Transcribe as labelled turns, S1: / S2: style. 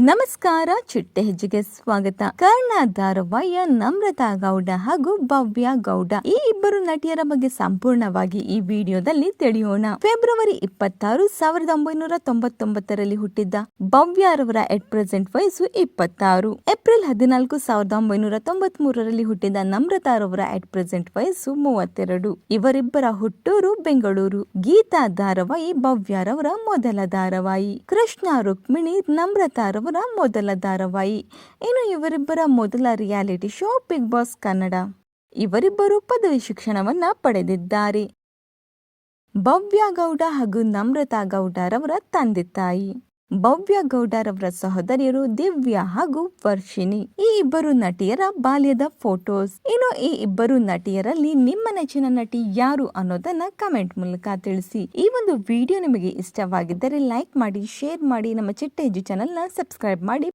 S1: ನಮಸ್ಕಾರ, ಚಿಟ್ಟೆ ಹೆಜ್ಜೆಗೆ ಸ್ವಾಗತ. ಕರ್ಣ ಧಾರಾವಾಹಿಯ ನಮ್ರತಾ ಗೌಡ ಹಾಗೂ ಭವ್ಯ ಗೌಡ ಈ ಇಬ್ಬರು ನಟಿಯರ ಬಗ್ಗೆ ಸಂಪೂರ್ಣವಾಗಿ ಈ ವಿಡಿಯೋದಲ್ಲಿ ತಿಳಿಯೋಣ. ಫೆಬ್ರವರಿ 26, 1999ರಲ್ಲಿ ಹುಟ್ಟಿದ್ದ ಭವ್ಯರವರ ಎಟ್ ಪ್ರೆಸೆಂಟ್ ವಯಸ್ಸು 26. ಏಪ್ರಿಲ್ 14, 1993ರಲ್ಲಿ ಹುಟ್ಟಿದ ನಮ್ರತಾರವರ ಎಟ್ ಪ್ರೆಸೆಂಟ್ ವಯಸ್ಸು 32. ಇವರಿಬ್ಬರ ಹುಟ್ಟೂರು ಬೆಂಗಳೂರು. ಗೀತಾ ಧಾರಾವಾಹಿ ಭವ್ಯರವರ ಮೊದಲ ಧಾರಾವಾಹಿ. ಕೃಷ್ಣ ರುಕ್ಮಿಣಿ ನಮ್ರತಾರವರ ಮೊದಲ ಧಾರಾವಾಹಿ. ಇನ್ನು ಇವರಿಬ್ಬರ ಮೊದಲ reality show Bigg Boss Kannada. ಇವರಿಬ್ಬರು ಪದವಿ ಶಿಕ್ಷಣವನ್ನ ಪಡೆದಿದ್ದಾರೆ. ಭವ್ಯ ಗೌಡ ಹಾಗೂ ನಮ್ರತಾ ಗೌಡರವರ ತಂದೆ ತಾಯಿ. ಭವ್ಯ ಗೌಡರವರ ಸಹೋದರಿಯರು ದಿವ್ಯಾ ಹಾಗೂ ವರ್ಷಿಣಿ. ಈ ಇಬ್ಬರು ನಟಿಯರ ಬಾಲ್ಯದ ಫೋಟೋಸ್. ಇನ್ನು ಈ ಇಬ್ಬರು ನಟಿಯರಲ್ಲಿ ನಿಮ್ಮ ನೆಚ್ಚಿನ ನಟಿ ಯಾರು ಅನ್ನೋದನ್ನ ಕಮೆಂಟ್ ಮೂಲಕ ತಿಳಿಸಿ. ಈ ಒಂದು ವಿಡಿಯೋ ನಿಮಗೆ ಇಷ್ಟವಾಗಿದ್ದರೆ ಲೈಕ್ ಮಾಡಿ, ಶೇರ್ ಮಾಡಿ, ನಮ್ಮ ಚಿಟ್ಟೆ ಹೆಜ್ಜೆ ಚಾನೆಲ್ನ ಸಬ್ಸ್ಕ್ರೈಬ್ ಮಾಡಿ.